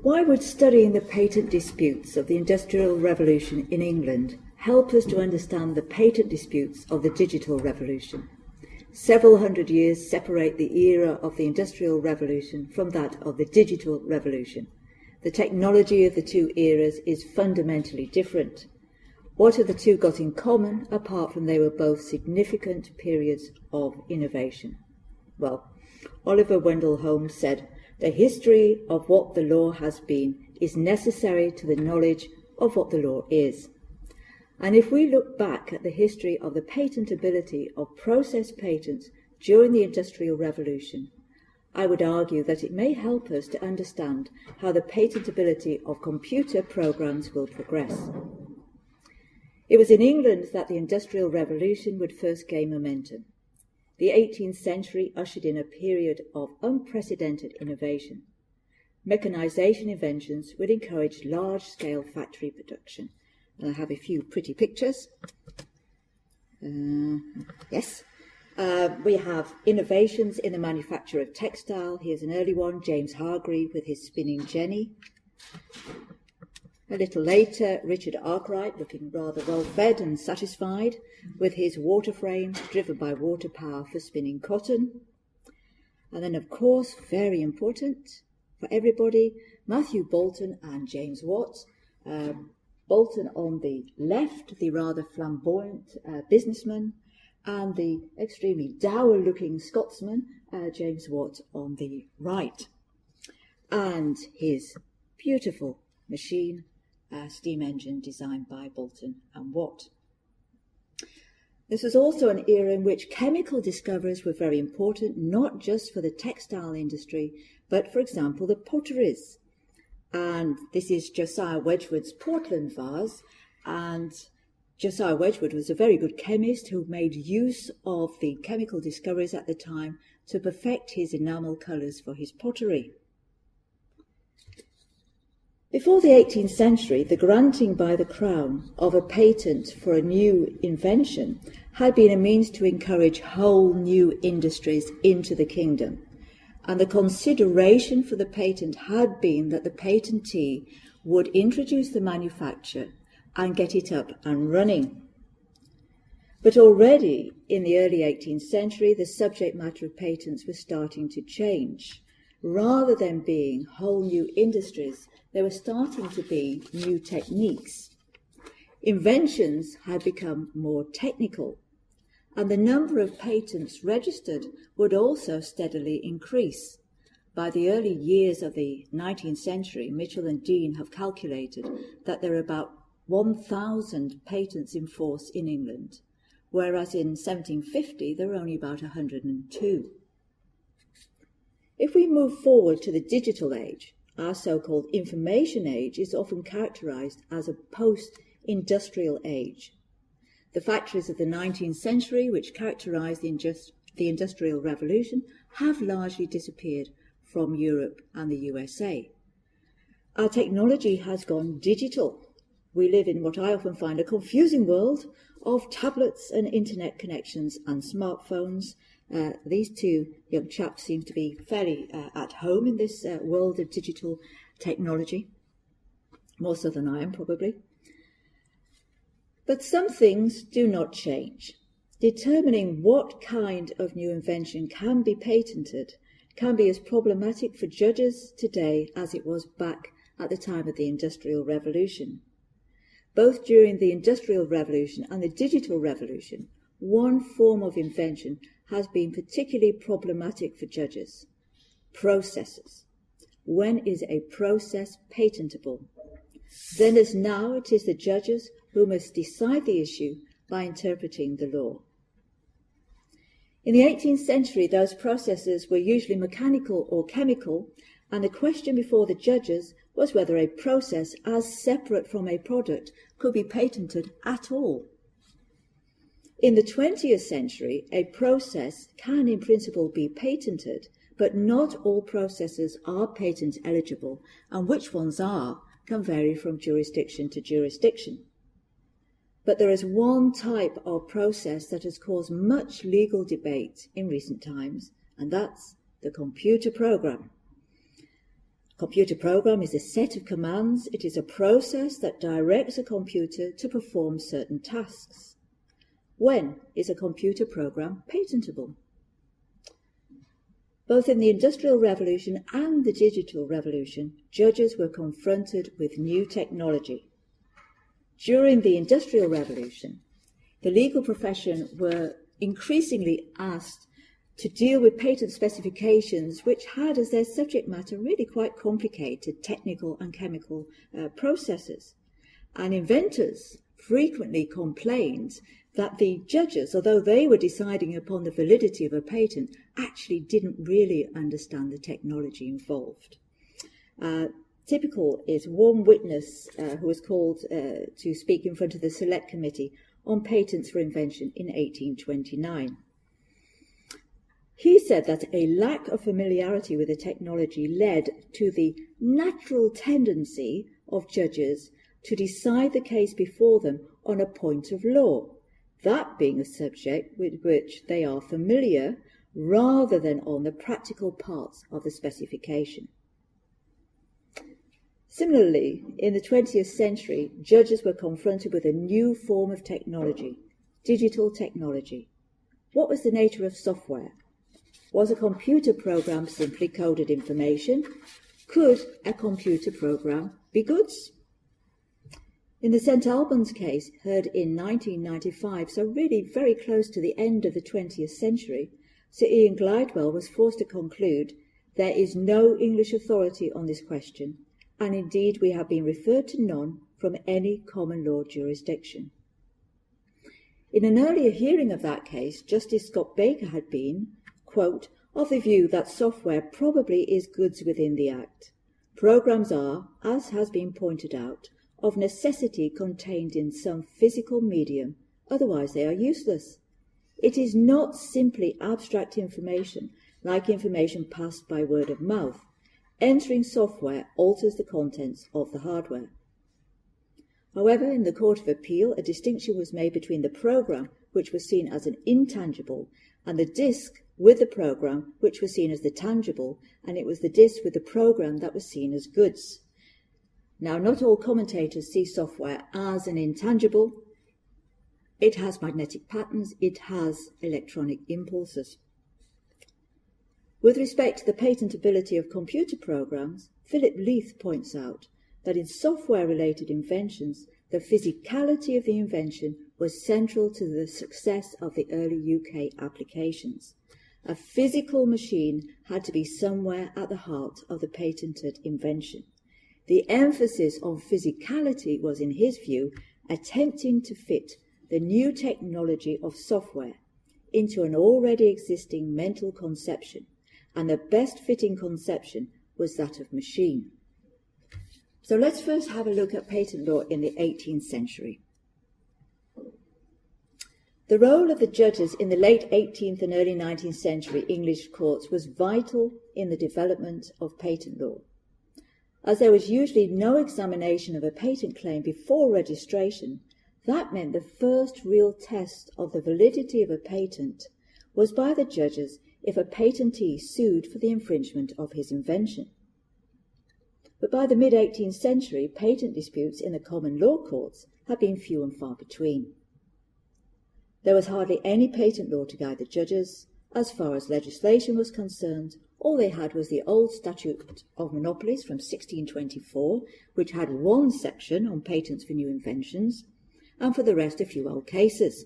Why would studying the patent disputes of the Industrial Revolution in England help us to understand the patent disputes of the digital revolution? Several hundred years separate the era of the Industrial Revolution from that of the digital revolution. The technology of the two eras is fundamentally different. What have the two got in common, apart from they were both significant periods of innovation? Well, Oliver Wendell Holmes said, "The history of what the law has been is necessary to the knowledge of what the law is." And if we look back at the history of the patentability of process patents during the Industrial Revolution, I would argue that it may help us to understand how the patentability of computer programs will progress. It was in England that the Industrial Revolution would first gain momentum. The 18th century ushered in a period of unprecedented innovation. Mechanization inventions would encourage large-scale factory production. And I have a few pretty pictures. We have innovations in the manufacture of textile. Here's an early one, James Hargreave with his spinning jenny. A little later, Richard Arkwright, looking rather well-fed and satisfied, with his water frame driven by water power for spinning cotton. And then, of course, very important for everybody, Matthew Boulton and James Watt. Boulton on the left, the rather flamboyant businessman, and the extremely dour-looking Scotsman, James Watt, on the right. And his beautiful machine, steam engine designed by Boulton and Watt. This was also an era in which chemical discoveries were very important, not just for the textile industry, but, for example, the potteries. And this is Josiah Wedgwood's Portland vase, and Josiah Wedgwood was a very good chemist who made use of the chemical discoveries at the time to perfect his enamel colours for his pottery. Before the 18th century, the granting by the Crown of a patent for a new invention had been a means to encourage whole new industries into the kingdom. And the consideration for the patent had been that the patentee would introduce the manufacture and get it up and running. But already in the early 18th century, the subject matter of patents was starting to change. Rather than being whole new industries, there were starting to be new techniques. Inventions had become more technical, and the number of patents registered would also steadily increase. By the early years of the 19th century, Mitchell and Dean have calculated that there are about 1,000 patents in force in England, whereas in 1750 there were only about 102. If we move forward to the digital age, our so-called information age is often characterized as a post-industrial age. The factories of the 19th century, which characterized the Industrial Revolution, have largely disappeared from Europe and the USA. Our technology has gone digital. We live in what I often find a confusing world of tablets and internet connections and smartphones. These two young chaps seem to be fairly at home in this world of digital technology, more so than I am probably. But some things do not change. Determining what kind of new invention can be patented can be as problematic for judges today as it was back at the time of the Industrial Revolution. Both during the Industrial Revolution and the Digital Revolution, one form of invention has been particularly problematic for judges: processes. When is a process patentable? Then as now, it is the judges who must decide the issue by interpreting the law. In the 18th century, those processes were usually mechanical or chemical, and the question before the judges was whether a process as separate from a product could be patented at all. In the 20th century, a process can in principle be patented, but not all processes are patent eligible, and which ones are can vary from jurisdiction to jurisdiction. But there is one type of process that has caused much legal debate in recent times, and that's the computer program. Computer program is a set of commands. It is a process that directs a computer to perform certain tasks. When is a computer program patentable? Both in the Industrial Revolution and the Digital Revolution, judges were confronted with new technology. During the Industrial Revolution, the legal profession were increasingly asked to deal with patent specifications which had as their subject matter really quite complicated technical and chemical processes. And inventors frequently complained that the judges, although they were deciding upon the validity of a patent, actually didn't really understand the technology involved. Typical is one witness who was called to speak in front of the Select Committee on Patents for Invention in 1829. He said that a lack of familiarity with the technology led to the natural tendency of judges to decide the case before them on a point of law, that being a subject with which they are familiar, rather than on the practical parts of the specification. Similarly, in the 20th century, judges were confronted with a new form of technology, digital technology. What was the nature of software? Was a computer program simply coded information? Could a computer program be goods? In the St. Albans case, heard in 1995, so really very close to the end of the 20th century, Sir Ian Glidewell was forced to conclude there is no English authority on this question, and indeed we have been referred to none from any common law jurisdiction. In an earlier hearing of that case, Justice Scott Baker had been, quote, of the view that software probably is goods within the Act. Programs are, as has been pointed out, of necessity contained in some physical medium, otherwise they are useless. It is not simply abstract information, like information passed by word of mouth. Entering software alters the contents of the hardware. However, in the Court of Appeal, a distinction was made between the program, which was seen as an intangible, and the disk with the program, which was seen as the tangible, and it was the disk with the program that was seen as goods. Now, not all commentators see software as an intangible. It has magnetic patterns, it has electronic impulses. With respect to the patentability of computer programs, Philip Leith points out that in software-related inventions, the physicality of the invention was central to the success of the early UK applications. A physical machine had to be somewhere at the heart of the patented invention. The emphasis on physicality was, in his view, attempting to fit the new technology of software into an already existing mental conception, and the best fitting conception was that of machine. So let's first have a look at patent law in the 18th century. The role of the judges in the late 18th and early 19th century English courts was vital in the development of patent law. As there was usually no examination of a patent claim before registration, that meant the first real test of the validity of a patent was by the judges if a patentee sued for the infringement of his invention. But by the mid-18th century, patent disputes in the common law courts had been few and far between. There was hardly any patent law to guide the judges. As far as legislation was concerned, all they had was the old Statute of Monopolies from 1624, which had one section on patents for new inventions, and for the rest a few old cases.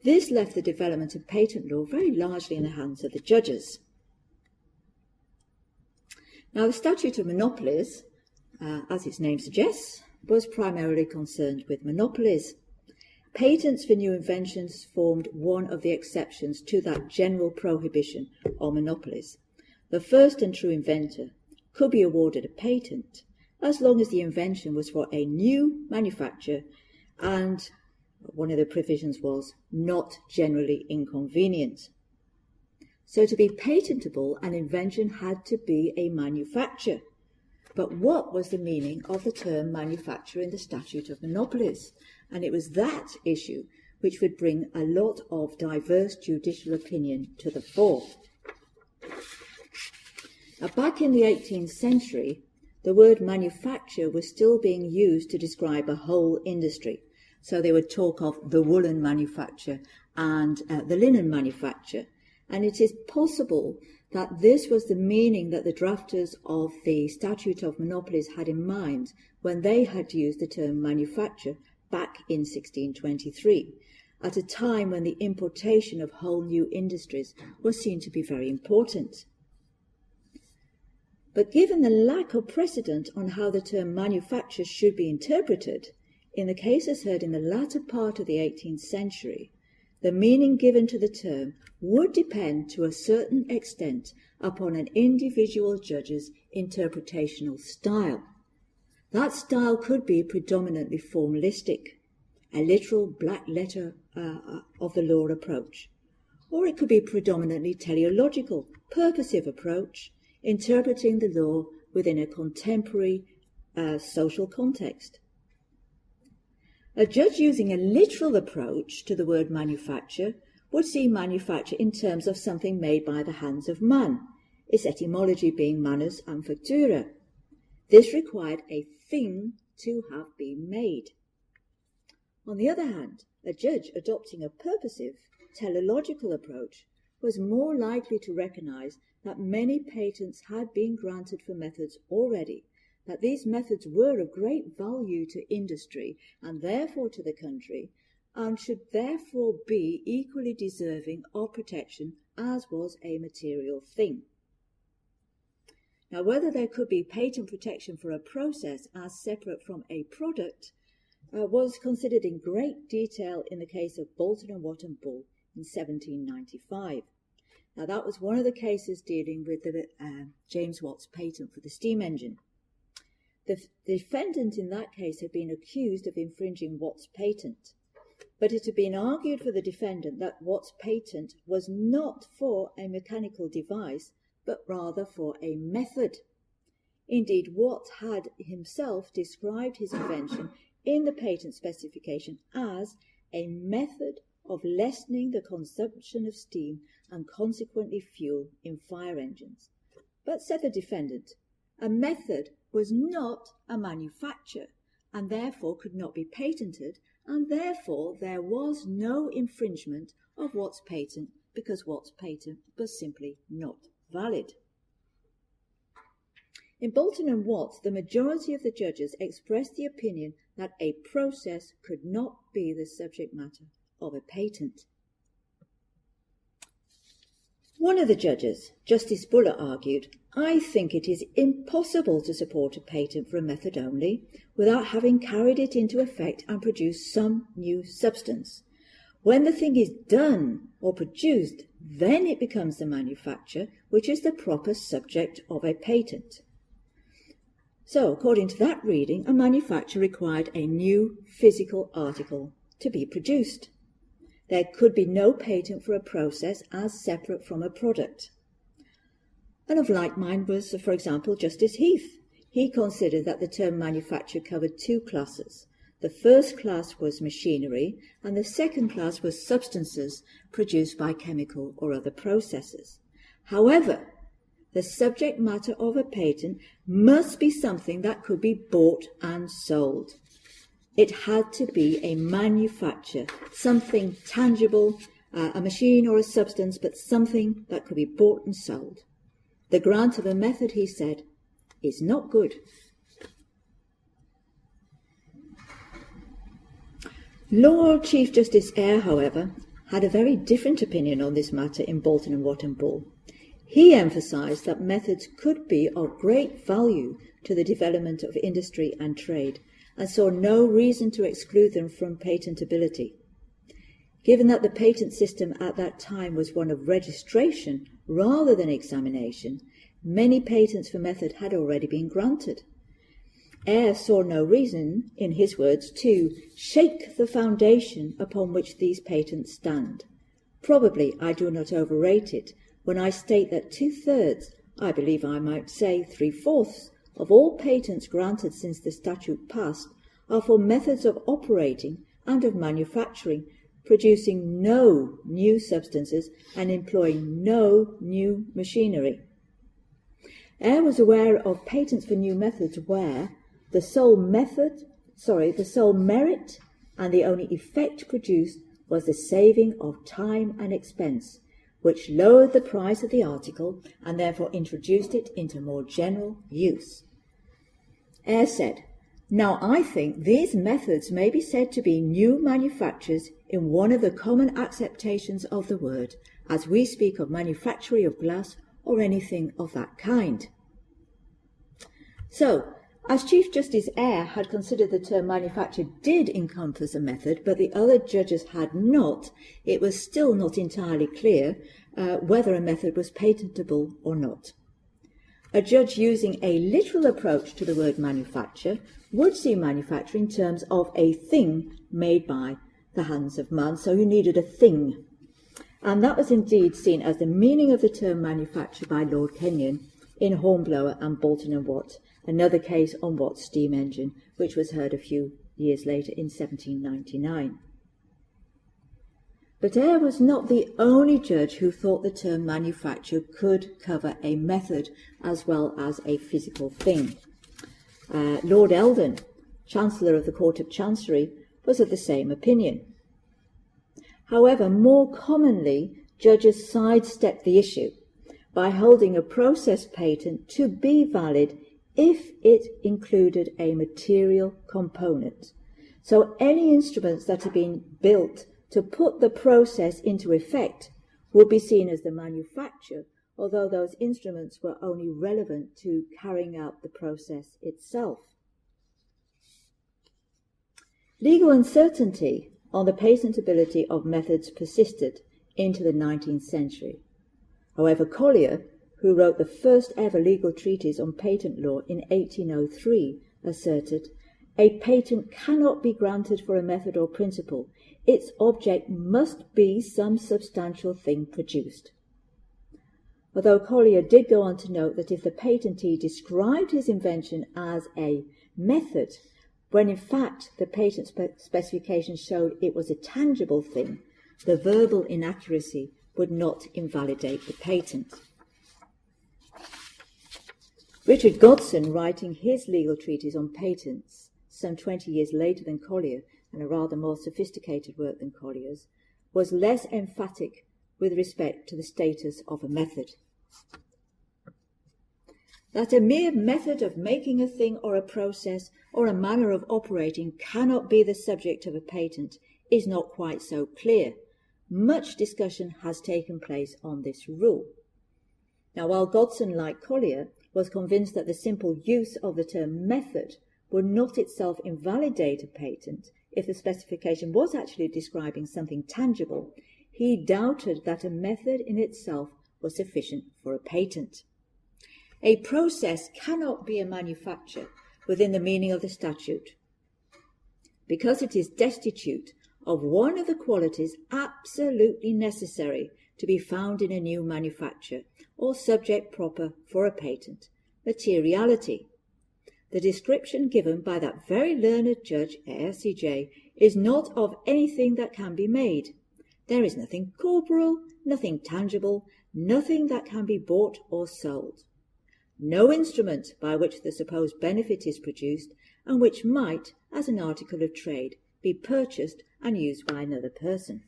This left the development of patent law very largely in the hands of the judges. Now, the Statute of Monopolies, as its name suggests, was primarily concerned with monopolies. Patents for new inventions formed one of the exceptions to that general prohibition on monopolies. The first and true inventor could be awarded a patent as long as the invention was for a new manufacture, and one of the provisions was not generally inconvenient. So to be patentable, an invention had to be a manufacture. But what was the meaning of the term manufacture in the Statute of Monopolies? And it was that issue which would bring a lot of diverse judicial opinion to the fore. Back in the 18th century, the word manufacture was still being used to describe a whole industry. So they would talk of the woolen manufacture and the linen manufacture. And it is possible that this was the meaning that the drafters of the Statute of Monopolies had in mind when they had used the term manufacture back in 1623, at a time when the importation of whole new industries was seen to be very important. But given the lack of precedent on how the term manufacture should be interpreted, in the cases heard in the latter part of the 18th century, the meaning given to the term would depend to a certain extent upon an individual judge's interpretational style. That style could be predominantly formalistic, a literal black letter of the law approach, or it could be predominantly teleological, purposive approach, interpreting the law within a contemporary social context. A judge using a literal approach to the word manufacture would see manufacture in terms of something made by the hands of man, its etymology being manus and factura. This required a thing to have been made. On the other hand, a judge adopting a purposive, teleological approach was more likely to recognize that many patents had been granted for methods already, that these methods were of great value to industry and therefore to the country, and should therefore be equally deserving of protection as was a material thing. Now, whether there could be patent protection for a process as separate from a product was considered in great detail in the case of Bolton and Watt and Bull in 1795. Now, that was one of the cases dealing with the James Watt's patent for the steam engine. The defendant in that case had been accused of infringing Watt's patent, but it had been argued for the defendant that Watt's patent was not for a mechanical device, but rather for a method. Indeed, Watt had himself described his invention in the patent specification as a method of lessening the consumption of steam and consequently fuel in fire engines. But, said the defendant, a method was not a manufacture and therefore could not be patented, and therefore there was no infringement of Watt's patent because Watt's patent was simply not valid. In Bolton and Watt, the majority of the judges expressed the opinion that a process could not be the subject matter of a patent. One of the judges, Justice Buller, argued, "I think it is impossible to support a patent for a method only without having carried it into effect and produced some new substance. When the thing is done or produced, then it becomes the manufacture, which is the proper subject of a patent." So, according to that reading, a manufacture required a new physical article to be produced. There could be no patent for a process as separate from a product. And of like mind was, for example, Justice Heath. He considered that the term manufacture covered two classes. The first class was machinery, and the second class was substances produced by chemical or other processes. However, the subject matter of a patent must be something that could be bought and sold. It had to be a manufacture, something tangible, a machine or a substance, but something that could be bought and sold. The grant of a method, he said, is not good. Lord Chief Justice Eyre, however, had a very different opinion on this matter in Bolton and Watt and Bull. He emphasised that methods could be of great value to the development of industry and trade, and saw no reason to exclude them from patentability. Given that the patent system at that time was one of registration rather than examination, many patents for method had already been granted. Eyre saw no reason, in his words, to shake the foundation upon which these patents stand. Probably I do not overrate it when I state that 2/3, I believe I might say 3/4, of all patents granted since the statute passed are for methods of operating and of manufacturing, producing no new substances and employing no new machinery. Eyre was aware of patents for new methods where the sole merit and the only effect produced was the saving of time and expense, which lowered the price of the article and therefore introduced it into more general use. Eyre said, "Now I think these methods may be said to be new manufactures in one of the common acceptations of the word, as we speak of manufactory of glass or anything of that kind." So, as Chief Justice Eyre had considered the term manufacture did encompass a method, but the other judges had not, it was still not entirely clear whether a method was patentable or not. A judge using a literal approach to the word manufacture would see manufacture in terms of a thing made by the hands of man, so you needed a thing. And that was indeed seen as the meaning of the term manufacture by Lord Kenyon in Hornblower and Bolton and Watt, another case on Watt's steam engine, which was heard a few years later in 1799. But Eyre was not the only judge who thought the term manufacture could cover a method as well as a physical thing. Lord Eldon, Chancellor of the Court of Chancery, was of the same opinion. However, more commonly, judges sidestepped the issue by holding a process patent to be valid if it included a material component. So any instruments that had been built to put the process into effect would be seen as the manufacture, although those instruments were only relevant to carrying out the process itself. Legal uncertainty on the patentability of methods persisted into the 19th century. However, Collier, who wrote the first ever legal treatise on patent law in 1803, asserted, "A patent cannot be granted for a method or principle. Its object must be some substantial thing produced." Although Collier did go on to note that if the patentee described his invention as a method, when in fact the patent specification showed it was a tangible thing, the verbal inaccuracy would not invalidate the patent. Richard Godson, writing his legal treatise on patents some 20 years later than Collier, and a rather more sophisticated work than Collier's, was less emphatic with respect to the status of a method. That a mere method of making a thing or a process or a manner of operating cannot be the subject of a patent is not quite so clear. Much discussion has taken place on this rule. Now, while Godson, like Collier, was convinced that the simple use of the term method would not itself invalidate a patent if the specification was actually describing something tangible, he doubted that a method in itself was sufficient for a patent. A process cannot be a manufacture within the meaning of the statute, because it is destitute of one of the qualities absolutely necessary to be found in a new manufacture or subject proper for a patent: materiality. The description given by that very learned judge, ARCJ, is not of anything that can be made. There is nothing corporeal, nothing tangible, nothing that can be bought or sold. No instrument by which the supposed benefit is produced, and which might, as an article of trade, be purchased and used by another person.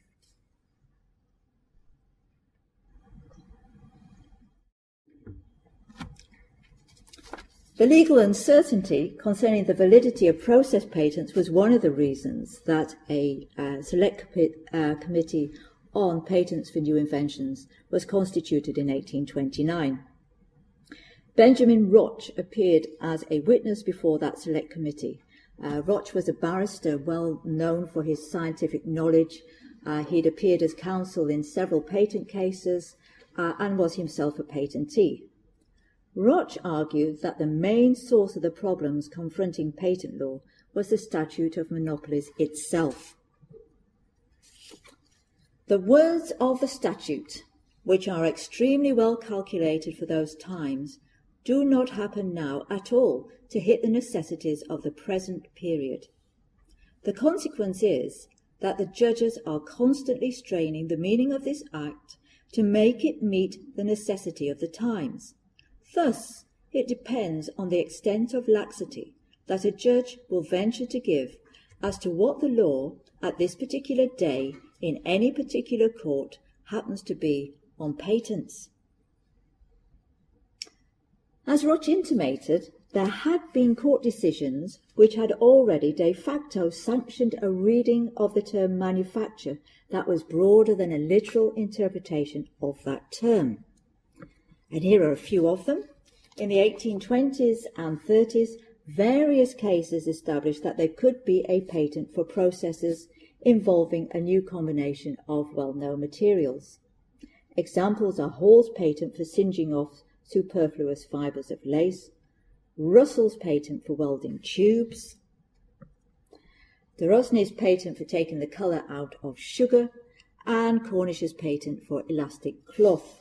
The legal uncertainty concerning the validity of process patents was one of the reasons that a select committee on patents for new inventions was constituted in 1829. Benjamin Roch appeared as a witness before that select committee. Roch was a barrister well known for his scientific knowledge. He'd appeared as counsel in several patent cases and was himself a patentee. Roch argued that the main source of the problems confronting patent law was the Statute of Monopolies itself. The words of the statute, which are extremely well calculated for those times, do not happen now at all to hit the necessities of the present period. The consequence is that the judges are constantly straining the meaning of this act to make it meet the necessity of the times. Thus, it depends on the extent of laxity that a judge will venture to give as to what the law at this particular day in any particular court happens to be on patents. As Roch intimated, there had been court decisions which had already de facto sanctioned a reading of the term manufacture that was broader than a literal interpretation of that term. And here are a few of them. In the 1820s and 30s, various cases established that there could be a patent for processes involving a new combination of well-known materials. Examples are Hall's patent for singeing off superfluous fibres of lace, Russell's patent for welding tubes, de Rosny's patent for taking the colour out of sugar, and Cornish's patent for elastic cloth.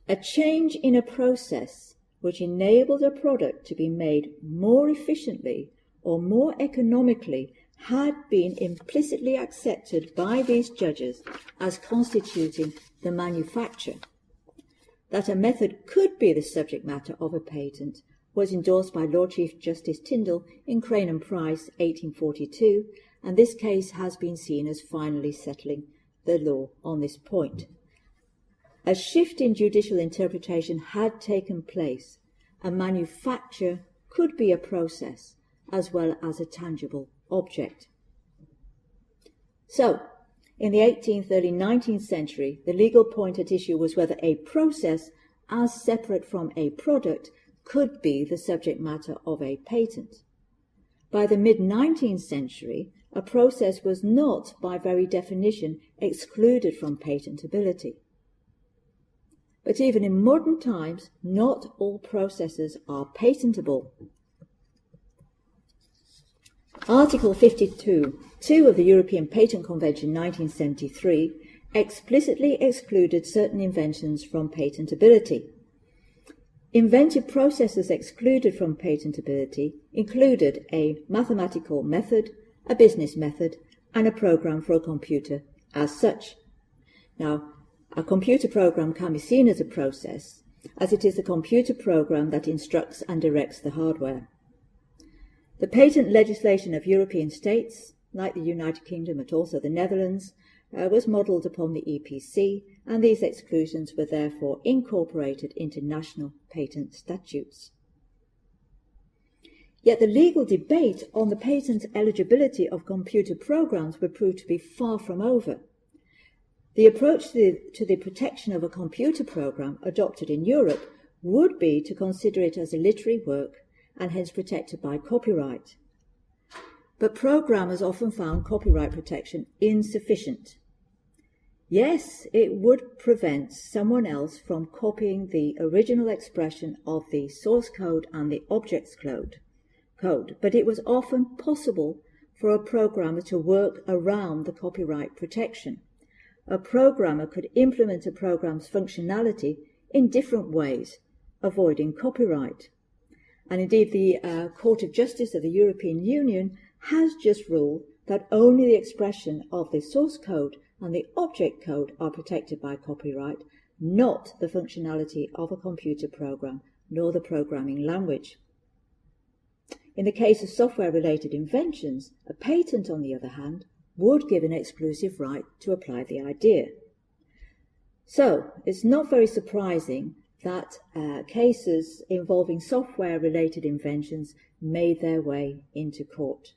A change in a process which enabled a product to be made more efficiently or more economically had been implicitly accepted by these judges as constituting the manufacture. That a method could be the subject matter of a patent was endorsed by Lord Chief Justice Tyndall in Crane and Price 1842, and this case has been seen as finally settling the law on this point. A shift in judicial interpretation had taken place. A manufacture could be a process as well as a tangible object. So, in the 18th, early 19th century, the legal point at issue was whether a process, as separate from a product, could be the subject matter of a patent. By the mid-19th century, a process was not, by very definition, excluded from patentability. But even in modern times, not all processes are patentable. Article 52(2) of the European Patent Convention 1973 explicitly excluded certain inventions from patentability. Invented processes excluded from patentability included a mathematical method, a business method, and a program for a computer as such. Now, a computer program can be seen as a process, as it is the computer program that instructs and directs the hardware. The patent legislation of European states, like the United Kingdom but also the Netherlands, was modelled upon the EPC, and these exclusions were therefore incorporated into national patent statutes. Yet the legal debate on the patent eligibility of computer programs would prove to be far from over. The approach to the protection of a computer program adopted in Europe would be to consider it as a literary work and hence protected by copyright. But programmers often found copyright protection insufficient. Yes, it would prevent someone else from copying the original expression of the source code and the objects code, but it was often possible for a programmer to work around the copyright protection. A programmer could implement a program's functionality in different ways, avoiding copyright. And indeed, the Court of Justice of the European Union has just ruled that only the expression of the source code and the object code are protected by copyright, not the functionality of a computer program, nor the programming language. In the case of software-related inventions, a patent, on the other hand, would give an exclusive right to apply the idea. So, it's not very surprising that cases involving software-related inventions made their way into court.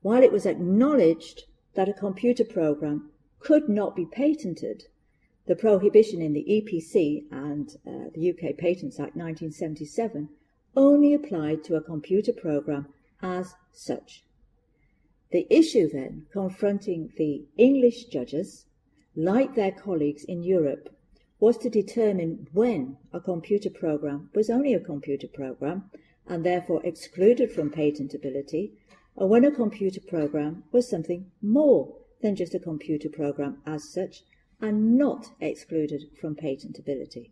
While it was acknowledged that a computer program could not be patented, the prohibition in the EPC and the UK Patents Act 1977 only applied to a computer program as such. The issue then confronting the English judges, like their colleagues in Europe, was to determine when a computer program was only a computer program and therefore excluded from patentability, or when a computer program was something more than just a computer program as such and not excluded from patentability.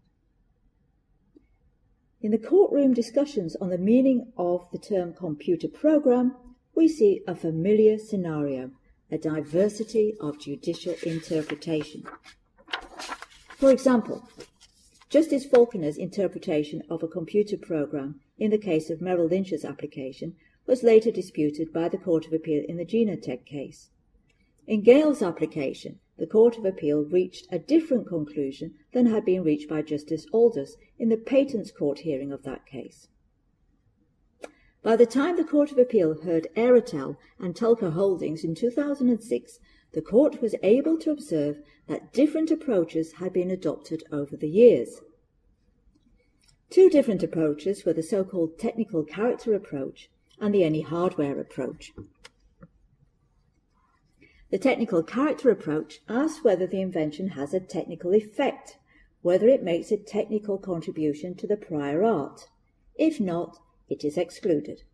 In the courtroom discussions on the meaning of the term computer program, we see a familiar scenario, a diversity of judicial interpretation. For example, Justice Faulkner's interpretation of a computer program in the case of Merrill Lynch's application was later disputed by the Court of Appeal in the Genotech case. In Gale's application, the Court of Appeal reached a different conclusion than had been reached by Justice Aldous in the Patents Court hearing of that case. By the time the Court of Appeal heard Aerotel and Tulka Holdings in 2006, the Court was able to observe that different approaches had been adopted over the years. Two different approaches were the so-called technical character approach and the any hardware approach. The technical character approach asks whether the invention has a technical effect, whether it makes a technical contribution to the prior art. If not, it is excluded.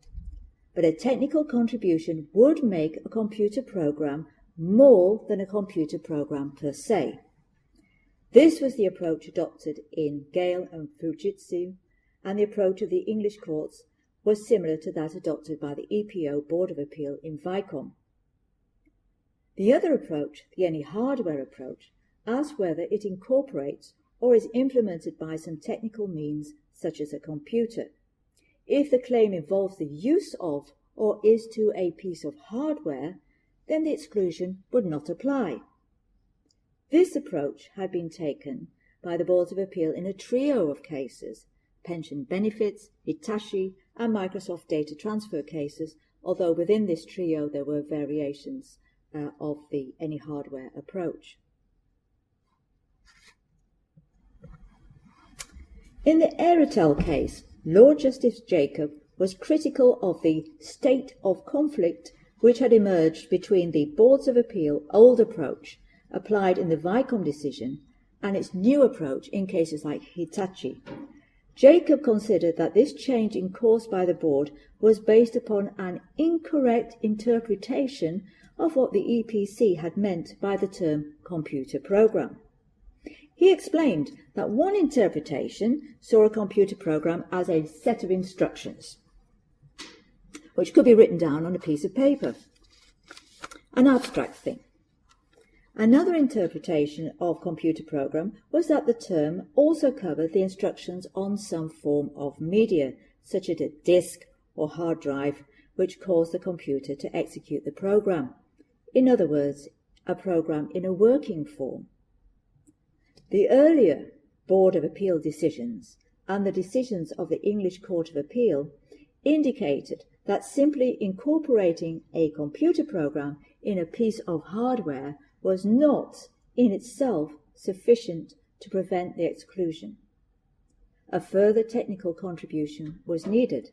But a technical contribution would make a computer program more than a computer program per se. This was the approach adopted in Gale and Fujitsu, and the approach of the English courts was similar to that adopted by the EPO Board of Appeal in Vicom. The other approach, the any hardware approach, asks whether it incorporates or is implemented by some technical means, such as a computer. If the claim involves the use of or is to a piece of hardware, then the exclusion would not apply. This approach had been taken by the Boards of Appeal in a trio of cases, pension benefits, Hitachi, and Microsoft data transfer cases, although within this trio there were variations of the any hardware approach. In the Aerotel case, Lord Justice Jacob was critical of the state of conflict which had emerged between the Boards of Appeal old approach applied in the Vicom decision and its new approach in cases like Hitachi. Jacob considered that this change in course by the board was based upon an incorrect interpretation of what the EPC had meant by the term computer program. He explained that one interpretation saw a computer program as a set of instructions, which could be written down on a piece of paper, an abstract thing. Another interpretation of computer program was that the term also covered the instructions on some form of media, such as a disk or hard drive, which caused the computer to execute the program. In other words, a program in a working form. The earlier Board of Appeal decisions and the decisions of the English Court of Appeal indicated that simply incorporating a computer program in a piece of hardware was not in itself sufficient to prevent the exclusion. A further technical contribution was needed.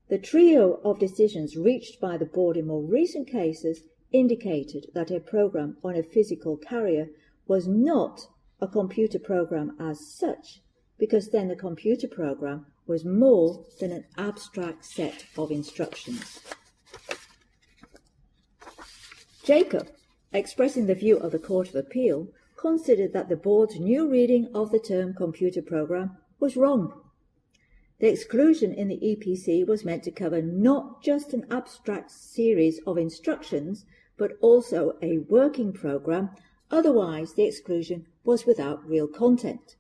The trio of decisions reached by the board in more recent cases indicated that a program on a physical carrier was not a computer program as such, because then the computer program was more than an abstract set of instructions. Jacob, expressing the view of the Court of Appeal, considered that the board's new reading of the term computer program was wrong. The exclusion in the EPC was meant to cover not just an abstract series of instructions, but also a working program, otherwise the exclusion was without real content.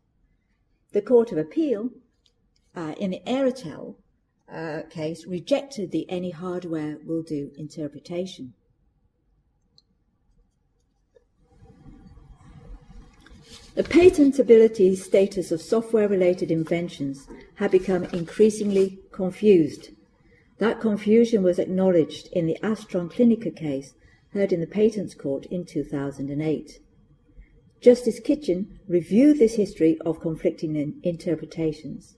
The Court of Appeal, in the Aerotel case, rejected the any hardware will do interpretation. The patentability status of software-related inventions had become increasingly confused. That confusion was acknowledged in the Astron Clinica case heard in the Patents Court in 2008. Justice Kitchen reviewed this history of conflicting interpretations.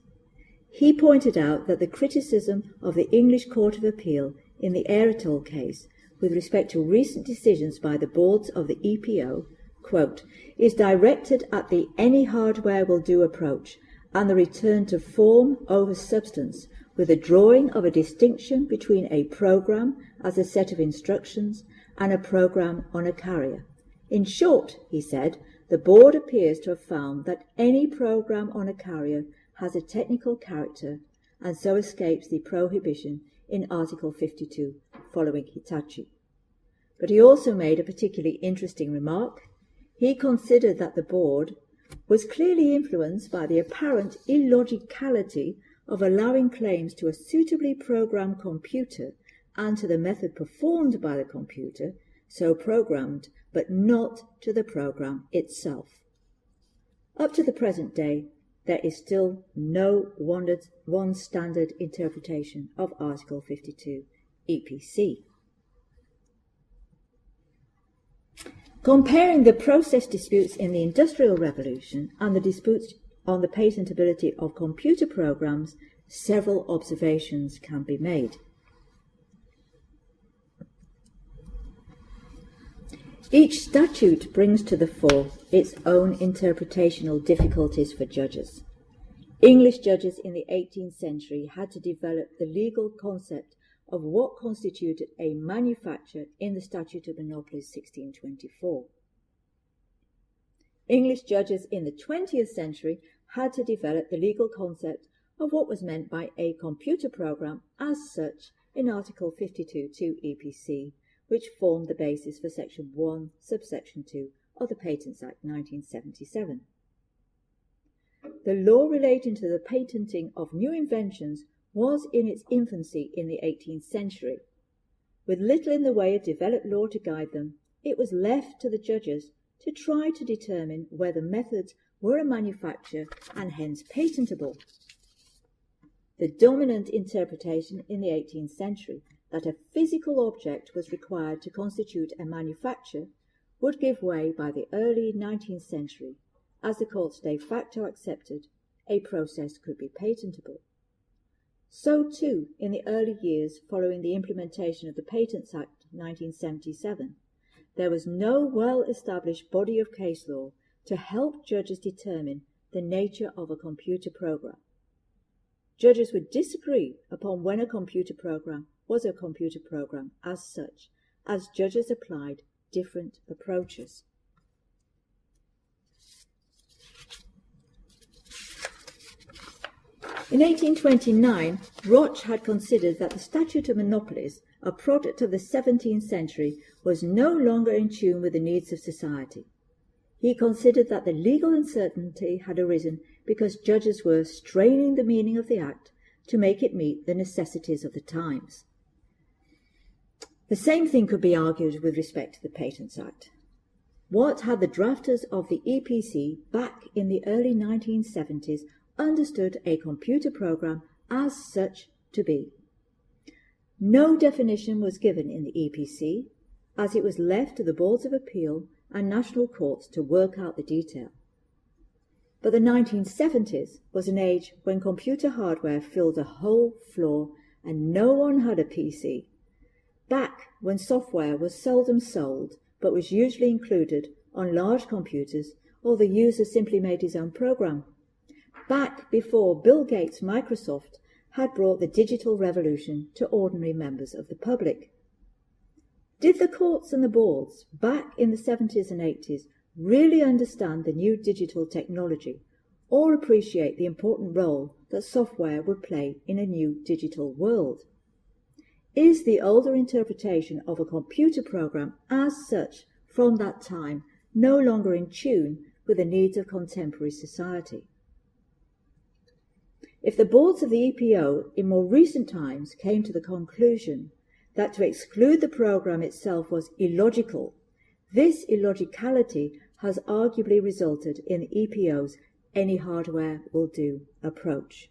He pointed out that the criticism of the English Court of Appeal in the Aerotel case with respect to recent decisions by the boards of the EPO, quote, is directed at the any hardware will do approach and the return to form over substance with a drawing of a distinction between a program as a set of instructions and a program on a carrier. In short, he said, the board appears to have found that any program on a carrier has a technical character and so escapes the prohibition in Article 52 following Hitachi. But he also made a particularly interesting remark. He considered that the board was clearly influenced by the apparent illogicality of allowing claims to a suitably programmed computer and to the method performed by the computer, so programmed, but not to the program itself. Up to the present day, there is still no one standard interpretation of Article 52 EPC. Comparing the process disputes in the Industrial Revolution and the disputes on the patentability of computer programs, several observations can be made. Each statute brings to the fore its own interpretational difficulties for judges. English judges in the 18th century had to develop the legal concept of what constituted a manufacture in the Statute of Monopolies 1624. English judges in the 20th century had to develop the legal concept of what was meant by a computer program as such in Article 52(2) EPC, which formed the basis for Section 1, subsection 2 of the Patents Act 1977. The law relating to the patenting of new inventions was in its infancy in the 18th century. With little in the way of developed law to guide them, it was left to the judges to try to determine whether methods were a manufacture and hence patentable. The dominant interpretation in the 18th century that a physical object was required to constitute a manufacture would give way by the early 19th century, as the courts de facto accepted a process could be patentable. So too, in the early years following the implementation of the Patents Act 1977, there was no well-established body of case law to help judges determine the nature of a computer program. Judges would disagree upon when a computer program was a computer program as such, as judges applied different approaches. In 1829, Roch had considered that the Statute of Monopolies, a product of the 17th century, was no longer in tune with the needs of society. He considered that the legal uncertainty had arisen because judges were straining the meaning of the Act to make it meet the necessities of the times. The same thing could be argued with respect to the Patents Act. What had the drafters of the EPC back in the early 1970s understood a computer program as such to be? No definition was given in the EPC, as it was left to the boards of appeal and national courts to work out the detail. But the 1970s was an age when computer hardware filled a whole floor and no one had a PC. Back when software was seldom sold but was usually included on large computers, or the user simply made his own program. Back before Bill Gates' Microsoft had brought the digital revolution to ordinary members of the public. Did the courts and the boards back in the 70s and 80s really understand the new digital technology or appreciate the important role that software would play in a new digital world? Is the older interpretation of a computer program as such from that time no longer in tune with the needs of contemporary society? If the boards of the EPO in more recent times came to the conclusion that to exclude the program itself was illogical, this illogicality has arguably resulted in the EPO's any hardware will do approach.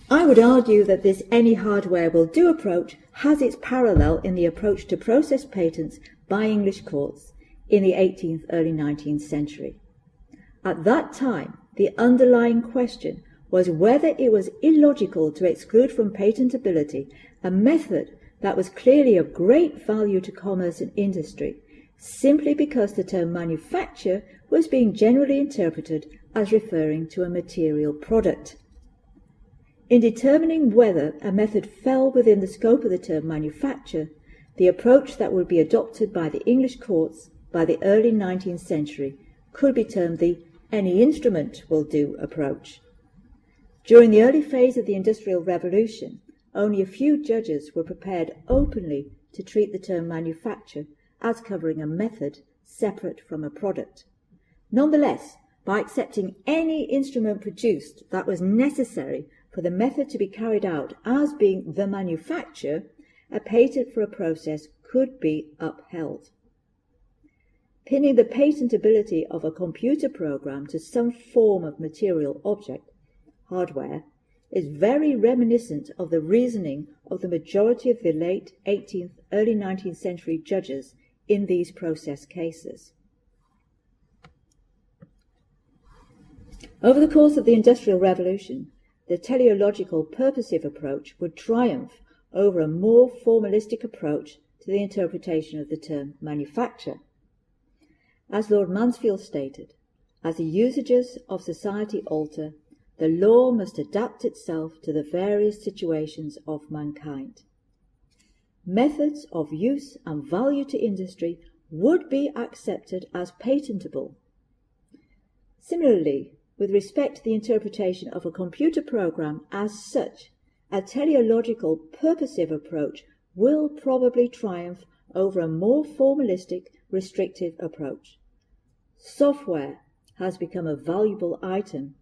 I would argue that this any hardware will do approach has its parallel in the approach to process patents by English courts in the 18th, early 19th century. At that time, the underlying question was whether it was illogical to exclude from patentability a method that was clearly of great value to commerce and industry, simply because the term manufacture was being generally interpreted as referring to a material product. In determining whether a method fell within the scope of the term manufacture, the approach that would be adopted by the English courts by the early 19th century could be termed the any instrument will do approach. During the early phase of the Industrial Revolution, only a few judges were prepared openly to treat the term manufacture as covering a method separate from a product. Nonetheless, by accepting any instrument produced that was necessary for the method to be carried out as being the manufacture, a patent for a process could be upheld. Pinning the patentability of a computer program to some form of material object, hardware, is very reminiscent of the reasoning of the majority of the late 18th, early 19th century judges in these process cases. Over the course of the Industrial Revolution, the teleological purposive approach would triumph over a more formalistic approach to the interpretation of the term manufacture. As Lord Mansfield stated, as the usages of society alter, the law must adapt itself to the various situations of mankind. Methods of use and value to industry would be accepted as patentable. Similarly, with respect to the interpretation of a computer program as such, a teleological purposive approach will probably triumph over a more formalistic, restrictive approach. Software has become a valuable item,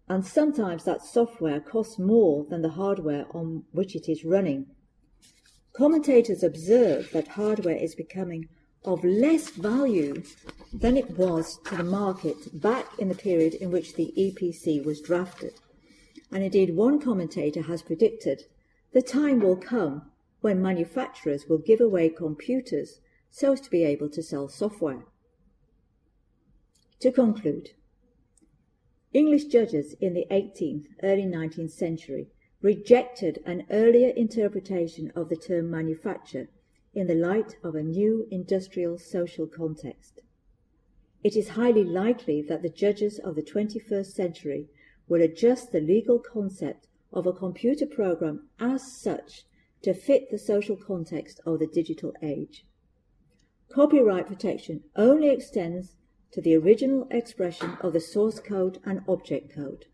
and sometimes that software costs more than the hardware on which it is running. Commentators observe that hardware is becoming of less value than it was to the market back in the period in which the EPC was drafted. And indeed, one commentator has predicted the time will come when manufacturers will give away computers so as to be able to sell software. To conclude, English judges in the 18th, early 19th century rejected an earlier interpretation of the term manufacture in the light of a new industrial social context. It is highly likely that the judges of the 21st century will adjust the legal concept of a computer program as such to fit the social context of the digital age. Copyright protection only extends to the original expression of the source code and object code.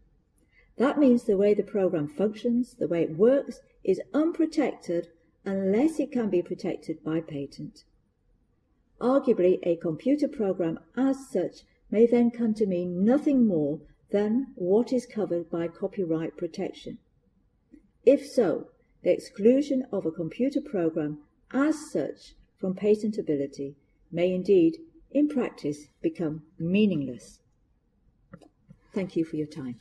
That means the way the program functions, the way it works, is unprotected unless it can be protected by patent. Arguably, a computer program as such may then come to mean nothing more than what is covered by copyright protection. If so, the exclusion of a computer program as such from patentability may indeed, in practice, become meaningless. Thank you for your time.